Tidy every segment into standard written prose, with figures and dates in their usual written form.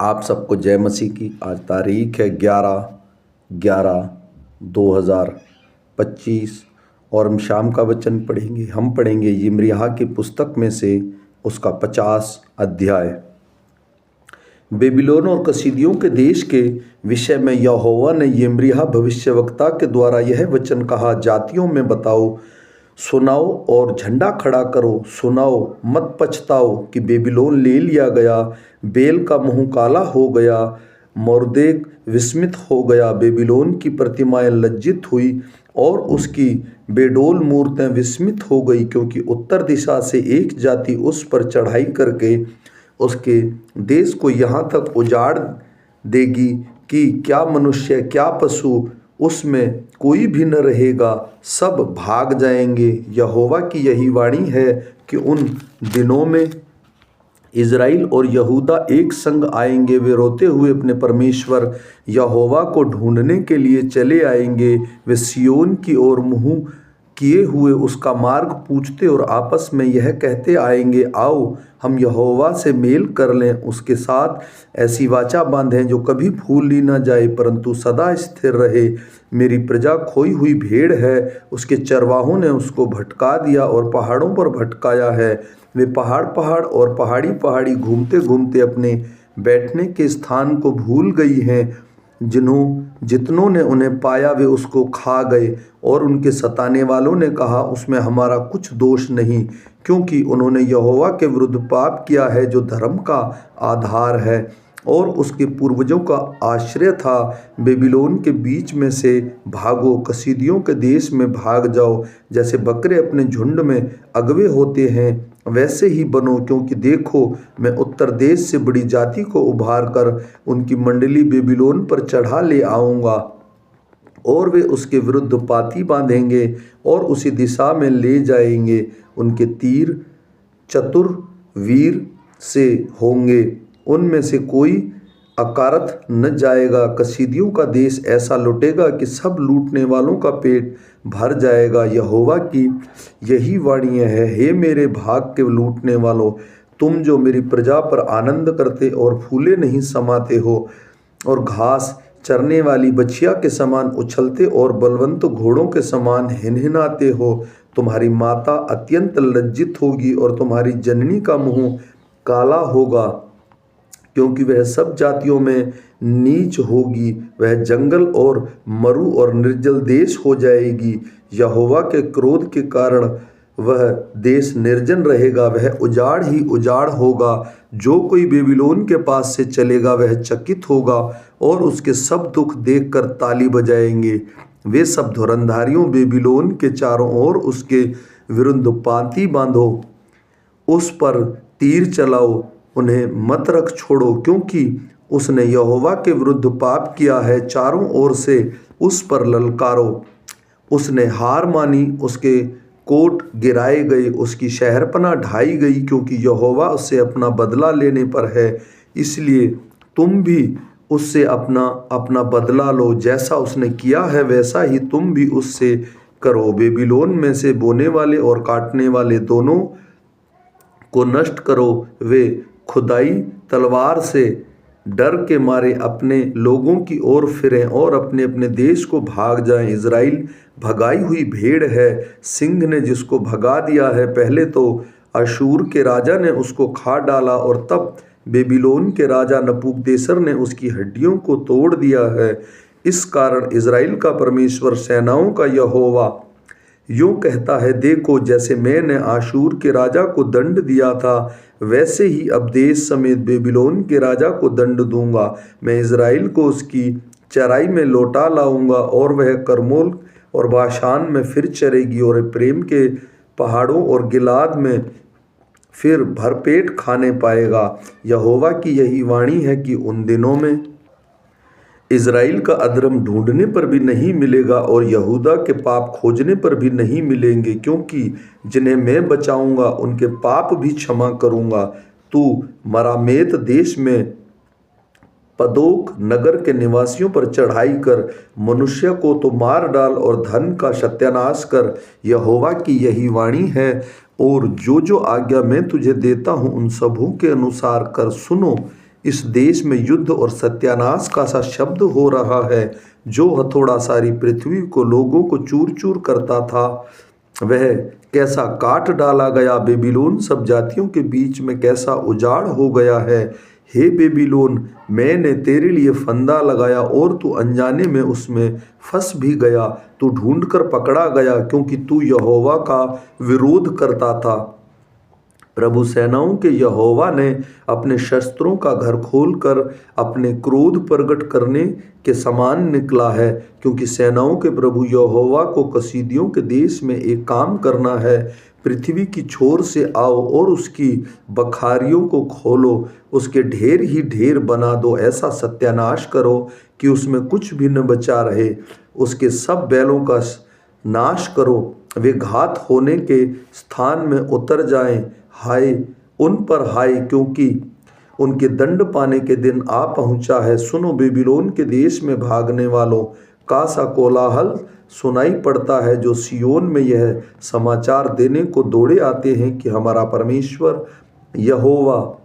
आप सबको जय मसीह की। आज तारीख है 11/11/2025 और हम शाम का वचन पढ़ेंगे। हम पढ़ेंगे यिर्मयाह की पुस्तक में से उसका 50 अध्याय। बेबीलोन और कसीदियों के देश के विषय में यहोवा ने यिर्मयाह भविष्यवक्ता के द्वारा यह वचन कहा, जातियों में बताओ, सुनाओ और झंडा खड़ा करो, सुनाओ मत पछताओ कि बेबीलोन ले लिया गया, बेल का मुंह काला हो गया, मोर्देक विस्मित हो गया, बेबीलोन की प्रतिमाएं लज्जित हुई और उसकी बेडोल मूर्तें विस्मित हो गई, क्योंकि उत्तर दिशा से एक जाति उस पर चढ़ाई करके उसके देश को यहाँ तक उजाड़ देगी कि क्या मनुष्य क्या पशु उसमें कोई भी न रहेगा, सब भाग जाएंगे। यहोवा की यही वाणी है कि उन दिनों में इज़राइल और यहूदा एक संग आएंगे, वे रोते हुए अपने परमेश्वर यहोवा को ढूंढने के लिए चले आएंगे। वे सिय्योन की ओर मुँह किए हुए उसका मार्ग पूछते और आपस में यह कहते आएंगे, आओ हम यहोवा से मेल कर लें, उसके साथ ऐसी वाचा बांधें जो कभी भूली न जाए परंतु सदा स्थिर रहे। मेरी प्रजा खोई हुई भेड़ है, उसके चरवाहों ने उसको भटका दिया और पहाड़ों पर भटकाया है। वे पहाड़ पहाड़ और पहाड़ी पहाड़ी घूमते घूमते अपने बैठने के स्थान को भूल गई हैं। जितनों ने उन्हें पाया वे उसको खा गए और उनके सताने वालों ने कहा, उसमें हमारा कुछ दोष नहीं, क्योंकि उन्होंने यहोवा के विरुद्ध पाप किया है जो धर्म का आधार है और उसके पूर्वजों का आश्रय था। बेबीलोन के बीच में से भागो, कसीदियों के देश में भाग जाओ। जैसे बकरे अपने झुंड में अगवे होते हैं वैसे ही बनो, क्योंकि देखो मैं उत्तर देश से बड़ी जाति को उभार कर उनकी मंडली बेबीलोन पर चढ़ा ले आऊँगा और वे उसके विरुद्ध पाती बांधेंगे और उसी दिशा में ले जाएंगे। उनके तीर चतुर वीर से होंगे, उनमें से कोई अकारथ न जाएगा। कसीदियों का देश ऐसा लुटेगा कि सब लूटने वालों का पेट भर जाएगा। यहोवा की यही वाणी है, हे मेरे भाग के लूटने वालों, तुम जो मेरी प्रजा पर आनंद करते और फूले नहीं समाते हो और घास चरने वाली बछिया के समान उछलते और बलवंत घोड़ों के समान हिनहिनाते हो, तुम्हारी माता अत्यंत लज्जित होगी और तुम्हारी जननी का मुंह काला होगा, क्योंकि वह सब जातियों में नीच होगी। वह जंगल और मरु और निर्जल देश हो जाएगी। यहोवा के क्रोध के कारण वह देश निर्जन रहेगा, वह उजाड़ ही उजाड़ होगा। जो कोई बेबीलोन के पास से चलेगा वह चकित होगा और उसके सब दुख देखकर ताली बजाएंगे। वे सब धुरंधारियों, बेबीलोन के चारों ओर उसके विरुद्ध पाती बांधो, उस पर तीर चलाओ, उन्हें मत रख छोड़ो, क्योंकि उसने यहोवा के विरुद्ध पाप किया है। चारों ओर से उस पर ललकारो, उसने हार मानी, उसके कोट गिराए गए, उसकी शहरपनाह ढाई गई, क्योंकि यहोवा उससे अपना बदला लेने पर है। इसलिए तुम भी उससे अपना बदला लो, जैसा उसने किया है वैसा ही तुम भी उससे करो। बेबीलोन में से बोने वाले और काटने वाले दोनों को नष्ट करो। वे खुदाई तलवार से डर के मारे अपने लोगों की ओर फिरें और अपने अपने देश को भाग जाएं। इज़राइल भगाई हुई भेड़ है, सिंह ने जिसको भगा दिया है। पहले तो अशूर के राजा ने उसको खा डाला और तब बेबीलोन के राजा नबूकदनेस्सर ने उसकी हड्डियों को तोड़ दिया है। इस कारण इज़राइल का परमेश्वर सेनाओं का यहोवा यूँ कहता है, देखो जैसे मैंने आशूर के राजा को दंड दिया था वैसे ही अब देश समेत बेबीलोन के राजा को दंड दूंगा। मैं इज़राइल को उसकी चराई में लौटा लाऊंगा और वह कर्मोल और बाशान में फिर चरेगी और प्रेम के पहाड़ों और गिलाद में फिर भरपेट खाने पाएगा। यहोवा की यही वाणी है कि उन दिनों में इज़राइल का अधर्म ढूंढने पर भी नहीं मिलेगा और यहूदा के पाप खोजने पर भी नहीं मिलेंगे, क्योंकि जिन्हें मैं बचाऊंगा उनके पाप भी क्षमा करूंगा। तू मरामेत देश में पदोक नगर के निवासियों पर चढ़ाई कर, मनुष्य को तो मार डाल और धन का सत्यानाश कर। यहोवा की यही वाणी है, और जो जो आज्ञा मैं तुझे देता हूँ उन सबों के अनुसार कर। सुनो, इस देश में युद्ध और सत्यानाश का सा शब्द हो रहा है। जो हथौड़ा सारी पृथ्वी को लोगों को चूर चूर करता था, वह कैसा काट डाला गया। बेबीलोन सब जातियों के बीच में कैसा उजाड़ हो गया है। हे बेबीलोन, मैंने तेरे लिए फंदा लगाया और तू अनजाने में उसमें फंस भी गया। तू ढूंढकर पकड़ा गया क्योंकि तू यहोवा का विरोध करता था। प्रभु सेनाओं के यहोवा ने अपने शस्त्रों का घर खोलकर अपने क्रोध प्रकट करने के समान निकला है, क्योंकि सेनाओं के प्रभु यहोवा को कसीदियों के देश में एक काम करना है। पृथ्वी की छोर से आओ और उसकी बखारियों को खोलो, उसके ढेर ही ढेर बना दो। ऐसा सत्यानाश करो कि उसमें कुछ भी न बचा रहे। उसके सब बैलों का नाश करो, वे घात होने के स्थान में उतर जाएं। हाय उन पर हाय, क्योंकि उनके दंड पाने के दिन आ पहुंचा है। सुनो, बेबीलोन के देश में भागने वालों का सा कोलाहल सुनाई पड़ता है, जो सियोन में यह समाचार देने को दौड़े आते हैं कि हमारा परमेश्वर यहोवा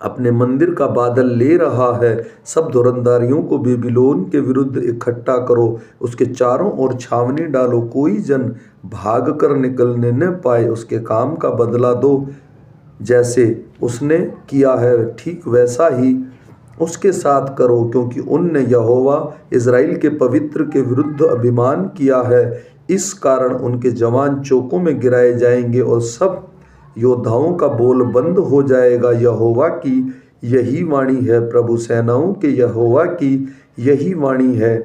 अपने मंदिर का बादल ले रहा है। सब धुरंधारियों को बेबीलोन के विरुद्ध इकट्ठा करो, उसके चारों ओर छावनी डालो, कोई जन भाग कर निकलने न पाए। उसके काम का बदला दो, जैसे उसने किया है ठीक वैसा ही उसके साथ करो, क्योंकि उनने यहोवा इज़राइल के पवित्र के विरुद्ध अभिमान किया है। इस कारण उनके जवान चौकों में गिराए जाएंगे और सब योद्धाओं का बोल बंद हो जाएगा। यहोवा की यही वाणी है, प्रभु सेनाओं के यहोवा की यही वाणी है।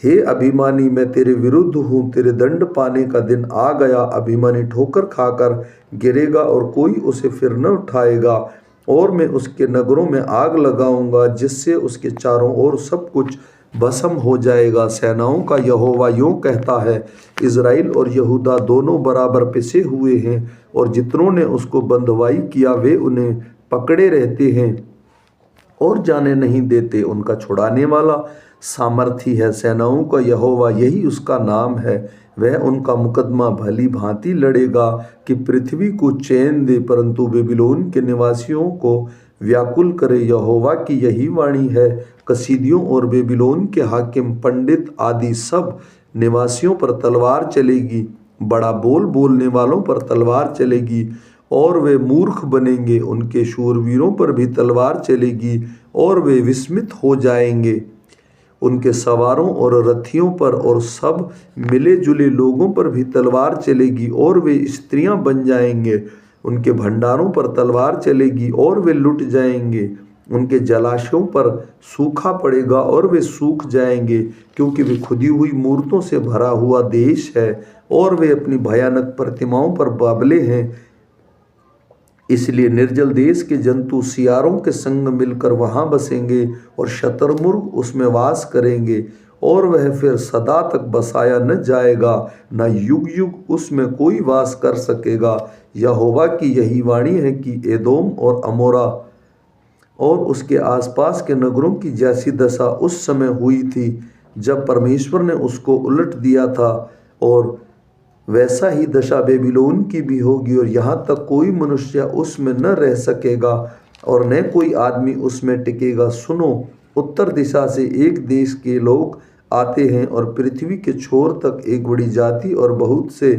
हे अभिमानी, मैं तेरे विरुद्ध हूँ, तेरे दंड पाने का दिन आ गया। अभिमानी ठोकर खाकर गिरेगा और कोई उसे फिर न उठाएगा, और मैं उसके नगरों में आग लगाऊंगा, जिससे उसके चारों ओर सब कुछ भस्म हो जाएगा। सेनाओं का यहोवा यूं कहता है, इज़राइल और यहूदा दोनों बराबर पिसे हुए हैं, और जितनों ने उसको बंधुआई किया वे उन्हें पकड़े रहते हैं और जाने नहीं देते। उनका छुड़ाने वाला सामर्थी है, सेनाओं का यहोवा यही उसका नाम है। वह उनका मुकदमा भली भांति लड़ेगा कि पृथ्वी को चैन दे, परंतु बेबीलोन के निवासियों को व्याकुल करे। यहोवा की यही वाणी है, कसीदियों और बेबीलोन के हाकिम पंडित आदि सब निवासियों पर तलवार चलेगी। बड़ा बोल बोलने वालों पर तलवार चलेगी और वे मूर्ख बनेंगे। उनके शूरवीरों पर भी तलवार चलेगी और वे विस्मित हो जाएंगे। उनके सवारों और रथियों पर और सब मिले जुले लोगों पर भी तलवार चलेगी और वे स्त्रियां बन जाएंगे। उनके भंडारों पर तलवार चलेगी और वे लुट जाएंगे। उनके जलाशयों पर सूखा पड़ेगा और वे सूख जाएंगे, क्योंकि वे खुदी हुई मूर्तों से भरा हुआ देश है और वे अपनी भयानक प्रतिमाओं पर बाबले हैं। इसलिए निर्जल देश के जंतु सियारों के संग मिलकर वहां बसेंगे और शतरमुर्ग उसमें वास करेंगे, और वह फिर सदा तक बसाया न जाएगा, न युग युग उसमें कोई वास कर सकेगा। यहोवा की यही वाणी है कि एदोम और अमोरा और उसके आसपास के नगरों की जैसी दशा उस समय हुई थी जब परमेश्वर ने उसको उलट दिया था, और वैसा ही दशा बेबीलोन की भी होगी, और यहाँ तक कोई मनुष्य उसमें न रह सकेगा और न कोई आदमी उसमें टिकेगा। सुनो, उत्तर दिशा से एक देश के लोग आते हैं और पृथ्वी के छोर तक एक बड़ी जाति और बहुत से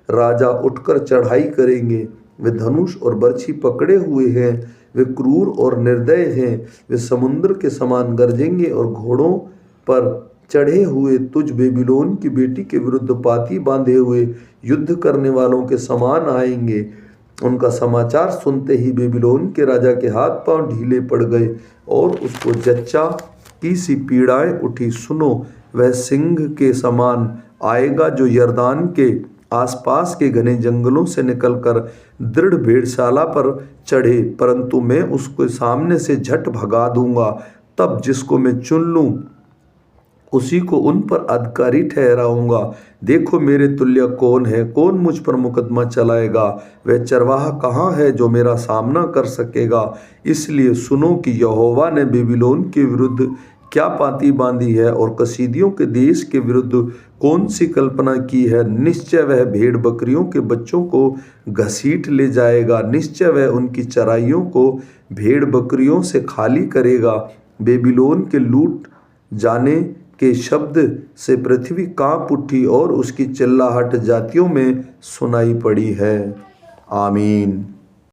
राजा उठकर चढ़ाई करेंगे। वे धनुष और बर्छी पकड़े हुए हैं, वे क्रूर और निर्दय हैं। वे समुद्र के समान गरजेंगे और घोड़ों पर चढ़े हुए तुझ बेबीलोन की बेटी के विरुद्ध पाती बांधे हुए युद्ध करने वालों के समान आएंगे। उनका समाचार सुनते ही बेबीलोन के राजा के हाथ पांव ढीले पड़ गए और उसको जच्चा की सी पीड़ाएं उठी। सुनो, वह सिंह के समान आएगा जो यरदान के आसपास के घने जंगलों से निकलकर दृढ़ भेड़शाला पर चढ़े, परंतु मैं उसके सामने से झट भगा दूंगा। तब जिसको मैं चुन लूं उसी को उन पर अधिकारी ठहराऊंगा। देखो, मेरे तुल्य कौन है? कौन मुझ पर मुकदमा चलाएगा? वह चरवाहा कहाँ है जो मेरा सामना कर सकेगा? इसलिए सुनो कि यहोवा ने बेबीलोन के विरुद्ध क्या पाती बांधी है और कसीदियों के देश के विरुद्ध कौन सी कल्पना की है। निश्चय वह भेड़ बकरियों के बच्चों को घसीट ले जाएगा, निश्चय वह उनकी चराइयों को भेड़ बकरियों से खाली करेगा। बेबीलोन के लूट जाने के शब्द से पृथ्वी कांप उठी और उसकी चिल्लाहट जातियों में सुनाई पड़ी है। आमीन।